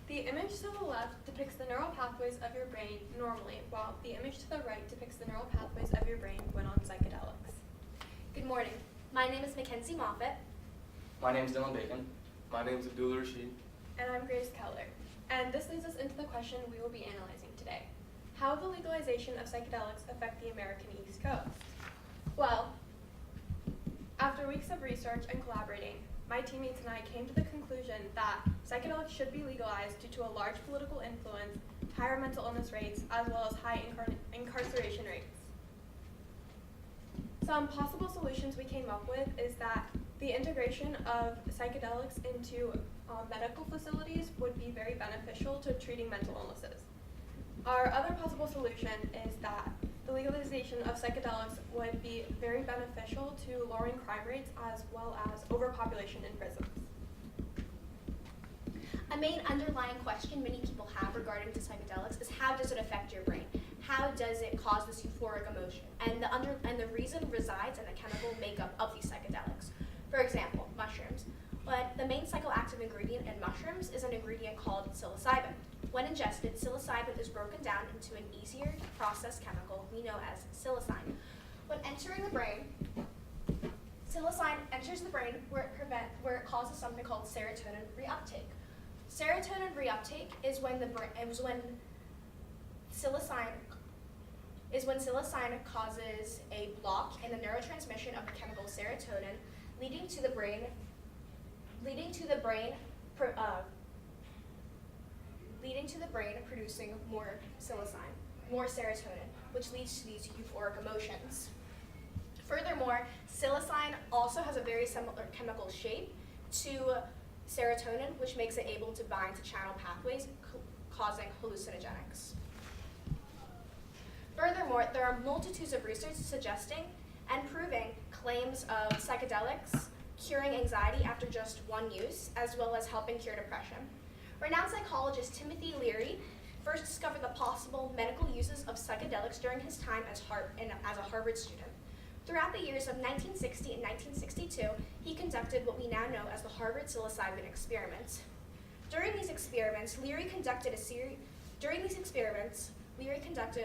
The image to the left depicts the neural pathways of your brain normally, while the image to the right depicts the neural pathways of your brain when on psychedelics. Good morning. My name is Mackenzie Moffett. My name is Dylan Bacon. My name is Abdullah Rashid. And I'm Grace Keller. And this leads us into the question we will be analyzing today. How will the legalization of psychedelics affect the American East Coast? Well, after weeks of research and collaborating, my teammates and I came to the conclusion that psychedelics should be legalized due to a large political influence, higher mental illness rates, as well as high incarceration rates. Some possible solutions we came up with is that the integration of psychedelics into medical facilities would be very beneficial to treating mental illnesses. Our other possible solution is that the legalization of psychedelics would be very beneficial to lowering crime rates as well as overpopulation in prisons. A main underlying question many people have regarding to psychedelics is how does it affect your brain? How does it cause this euphoric emotion? And the reason resides in the chemical makeup of these psychedelics. For example, mushrooms. But the main psychoactive ingredient in mushrooms is an ingredient called psilocybin. When ingested, psilocybin is broken down into an easier to process chemical we know as psilocybin. When entering the brain, psilocybin enters the brain where it causes something called serotonin reuptake. Serotonin reuptake is when psilocybin causes a block in the neurotransmission of the chemical serotonin, leading to the brain producing more serotonin, which leads to these euphoric emotions. Furthermore, psilocybin also has a very similar chemical shape to serotonin, which makes it able to bind to channel pathways, causing hallucinogenics. Furthermore, there are multitudes of research suggesting and proving claims of psychedelics curing anxiety after just one use, as well as helping cure depression. Renowned psychologist Timothy Leary first discovered the possible medical uses of psychedelics during his time as a Harvard student. Throughout the years of 1960 and 1962, he conducted what we now know as the Harvard psilocybin experiments. During these experiments, Leary conducted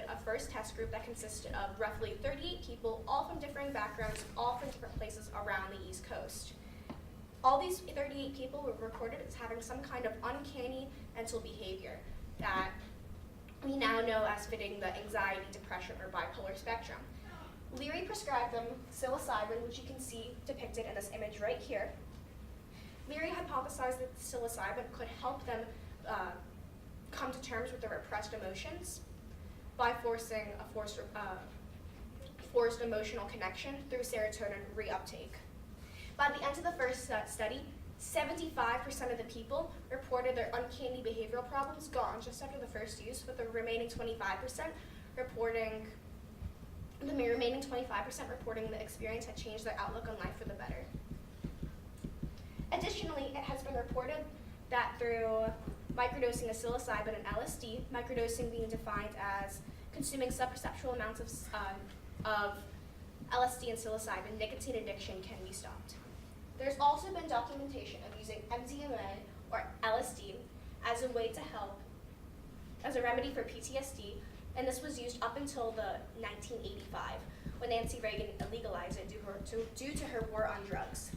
a first test group that consisted of roughly 38 people, all from differing backgrounds, all from different places around the East Coast. All these 38 people were recorded as having some kind of uncanny mental behavior that we now know as fitting the anxiety, depression, or bipolar spectrum. Leary prescribed them psilocybin, which you can see depicted in this image right here. Leary hypothesized that psilocybin could help them come to terms with their repressed emotions by forcing a forced emotional connection through serotonin reuptake. By the end of the first study, 75% of the people reported their uncanny behavioral problems gone just after the first use, with the remaining 25% reporting the experience had changed their outlook on life for the better. Additionally, it has been reported that through microdosing of psilocybin and LSD, microdosing being defined as consuming subperceptual amounts of LSD and psilocybin, nicotine addiction can be stopped. There's also been documentation of using MDMA or LSD as a way to help, as a remedy for PTSD, and this was used up until the 1985, when Nancy Reagan legalized it due to her war on drugs.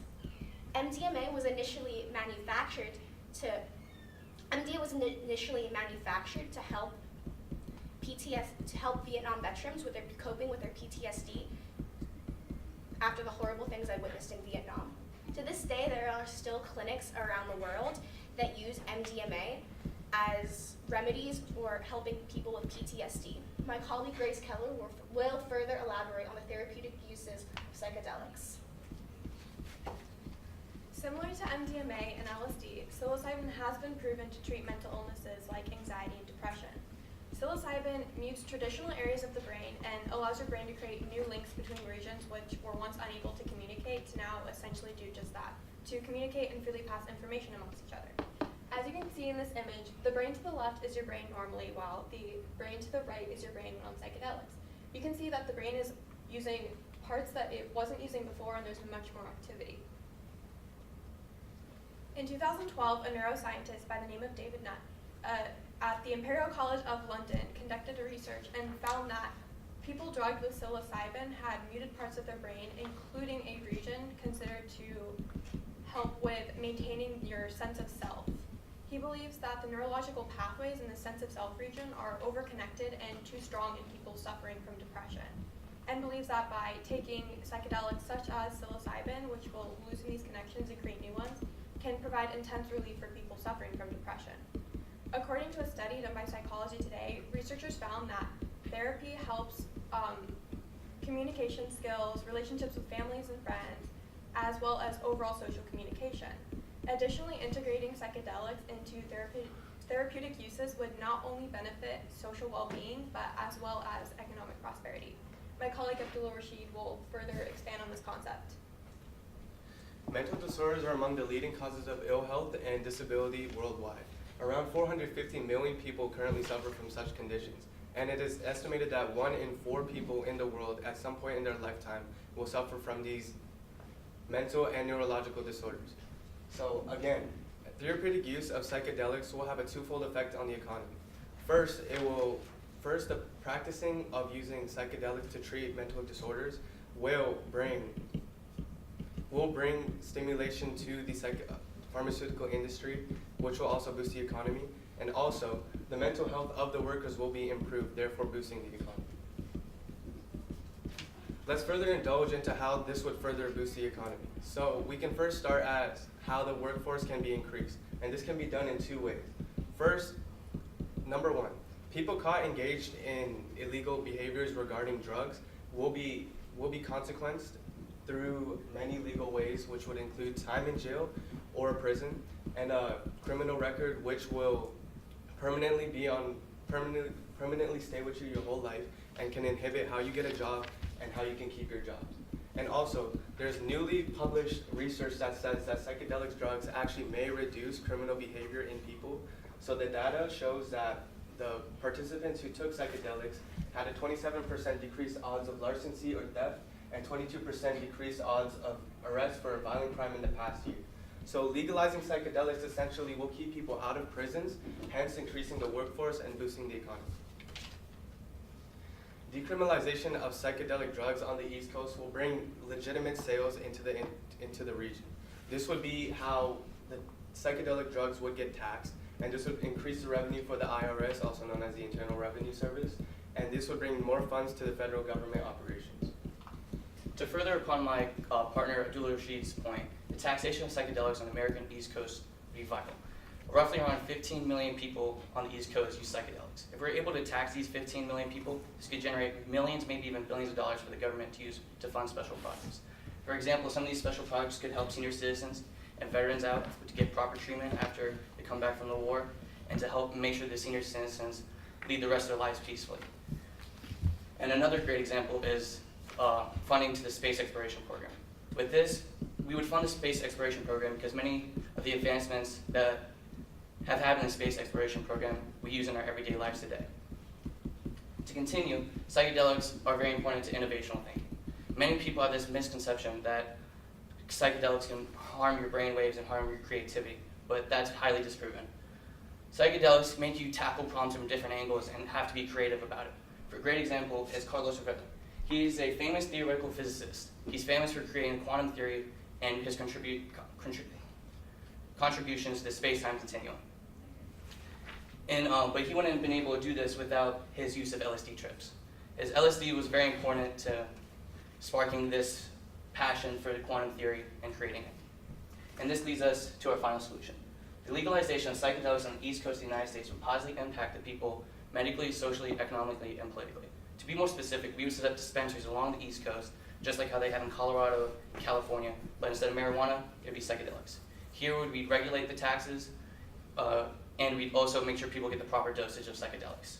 MDMA was initially manufactured to help Vietnam veterans with their coping with their PTSD after the horrible things I witnessed in Vietnam. To this day, there are still clinics around the world that use MDMA as remedies for helping people with PTSD. My colleague Grace Keller will further elaborate on the therapeutic uses of psychedelics. Similar to MDMA and LSD, psilocybin has been proven to treat mental illnesses like anxiety and depression. Psilocybin mutes traditional areas of the brain and allows your brain to create new links between regions which were once unable to communicate to now essentially do just that, to communicate and freely pass information amongst each other. As you can see in this image, the brain to the left is your brain normally, while the brain to the right is your brain when on psychedelics. You can see that the brain is using parts that it wasn't using before, and there's much more activity. In 2012, a neuroscientist by the name of David Nutt at the Imperial College of London conducted a research and found that people drugged with psilocybin had muted parts of their brain, including a region considered to help with maintaining your sense of self. He believes that the neurological pathways in the sense of self region are overconnected and too strong in people suffering from depression, and believes that by taking psychedelics such as psilocybin, which will loosen these connections and create new ones, can provide intense relief for people suffering from depression. According to a study done by Psychology Today, researchers found that therapy helps communication skills, relationships with families and friends, as well as overall social communication. Additionally, integrating psychedelics into therapeutic uses would not only benefit social well-being, but as well as economic prosperity. My colleague Abdullah Rashid will further expand on this concept. Mental disorders are among the leading causes of ill health and disability worldwide. Around 450 million people currently suffer from such conditions, and it is estimated that 1 in 4 people in the world at some point in their lifetime will suffer from these mental and neurological disorders. So again, therapeutic use of psychedelics will have a twofold effect on the economy. First, the practicing of using psychedelics to treat mental disorders will bring stimulation to the pharmaceutical industry, which will also boost the economy, and also the mental health of the workers will be improved, therefore boosting the economy. Let's further indulge into how this would further boost the economy. So we can first start at how the workforce can be increased, and this can be done in 2 ways. First, number 1, people caught engaged in illegal behaviors regarding drugs will be consequenced through many legal ways, which would include time in jail or prison, and a criminal record which will permanently stay with you your whole life and can inhibit how you get a job and how you can keep your jobs. And also, there's newly published research that says that psychedelic drugs actually may reduce criminal behavior in people. So the data shows that the participants who took psychedelics had a 27% decreased odds of larceny or theft and 22% decreased odds of arrest for a violent crime in the past year. So legalizing psychedelics essentially will keep people out of prisons, hence increasing the workforce and boosting the economy. Decriminalization of psychedelic drugs on the East Coast will bring legitimate sales into the region. This would be how the psychedelic drugs would get taxed, and this would increase the revenue for the IRS, also known as the Internal Revenue Service, and this would bring more funds to the federal government operations. To further upon my partner Abdullah Rashid's point, the taxation of psychedelics on the American East Coast would be vital. Roughly around 15 million people on the East Coast use psychedelics. If we're able to tax these 15 million people, this could generate millions, maybe even billions of dollars for the government to use to fund special projects. For example, some of these special projects could help senior citizens and veterans out to get proper treatment after they come back from the war, and to help make sure the senior citizens lead the rest of their lives peacefully. And another great example is funding to the space exploration program. With this, we would fund the space exploration program because many of the advancements that have happened in the space exploration program we use in our everyday lives today. To continue, psychedelics are very important to innovational thinking. Many people have this misconception that psychedelics can harm your brain waves and harm your creativity, but that's highly disproven. Psychedelics make you tackle problems from different angles and have to be creative about it. For a great example is Carlos Rivera. He's a famous theoretical physicist. He's famous for creating quantum theory and his contributions to the space-time continuum. But he wouldn't have been able to do this without his use of LSD trips. His LSD was very important to sparking this passion for quantum theory and creating it. And this leads us to our final solution. The legalization of psychedelics on the East Coast of the United States would positively impact the people medically, socially, economically, and politically. To be more specific, we would set up dispensaries along the East Coast, just like how they have in Colorado and California, but instead of marijuana, it would be psychedelics. Here we'd regulate the taxes, and we'd also make sure people get the proper dosage of psychedelics.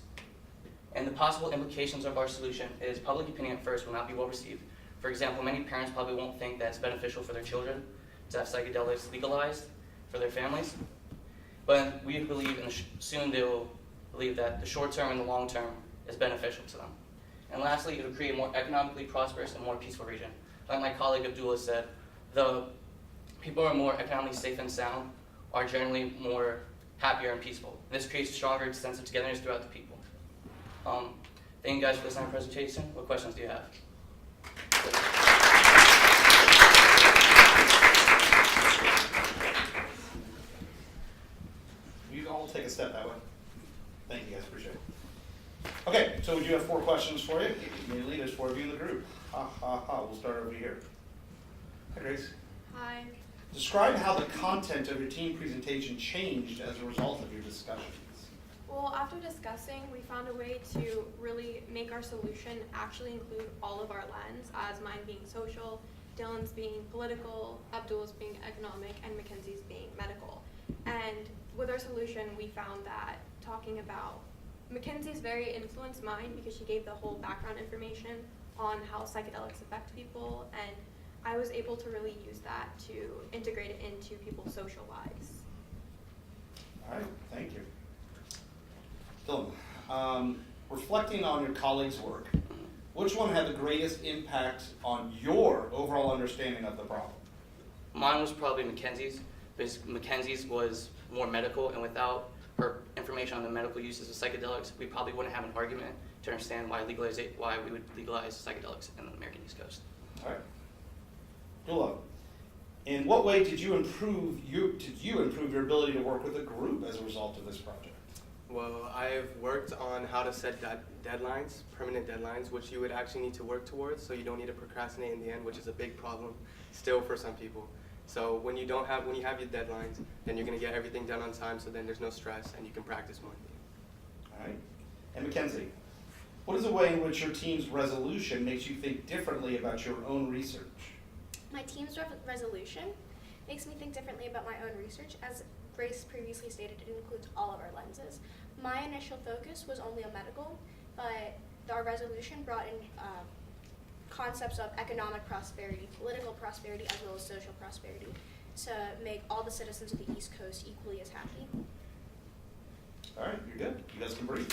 And the possible implications of our solution is public opinion at first will not be well received. For example, many parents probably won't think that it's beneficial for their children to have psychedelics legalized for their families. But we believe, and soon they will believe, that the short term and the long term is beneficial to them. And lastly, it will create a more economically prosperous and more peaceful region. Like my colleague Abdullah said, the people who are more economically safe and sound are generally more happier and peaceful. And this creates a stronger sense of togetherness throughout the people. Thank you guys for listening to my presentation. What questions do you have? You all take a step that way. Thank you guys, appreciate it. Okay, so we do have 4 questions for you. Immediately, there's 4 of you in the group. We'll start over here. Hi, Grace. Hi. Describe how the content of your team presentation changed as a result of your discussions. Well, after discussing, we found a way to really make our solution actually include all of our lens, as mine being social, Dylan's being political, Abdul's being economic, and Mackenzie's being medical. And with our solution, we found that talking about Mackenzie's very influenced mine because she gave the whole background information on how psychedelics affect people, and I was able to really use that to integrate it into people's social lives. All right, thank you. Dylan, reflecting on your colleagues' work, which one had the greatest impact on your overall understanding of the problem? Mine was probably Mackenzie's, because Mackenzie's was more medical, and without her information on the medical uses of psychedelics, we probably wouldn't have an argument to understand why we would legalize psychedelics in the American East Coast. All right. Dula, in what way did you improve your ability to work with a group as a result of this project? Well, I've worked on how to set deadlines, permanent deadlines, which you would actually need to work towards, so you don't need to procrastinate in the end, which is a big problem still for some people. So when you have your deadlines, then you're going to get everything done on time, so then there's no stress and you can practice more. All right. And Mackenzie, what is a way in which your team's resolution makes you think differently about your own research? My team's resolution makes me think differently about my own research. As Grace previously stated, it includes all of our lenses. My initial focus was only on medical, but our resolution brought in concepts of economic prosperity, political prosperity, as well as social prosperity, to make all the citizens of the East Coast equally as happy. All right, you're good. You guys can breathe.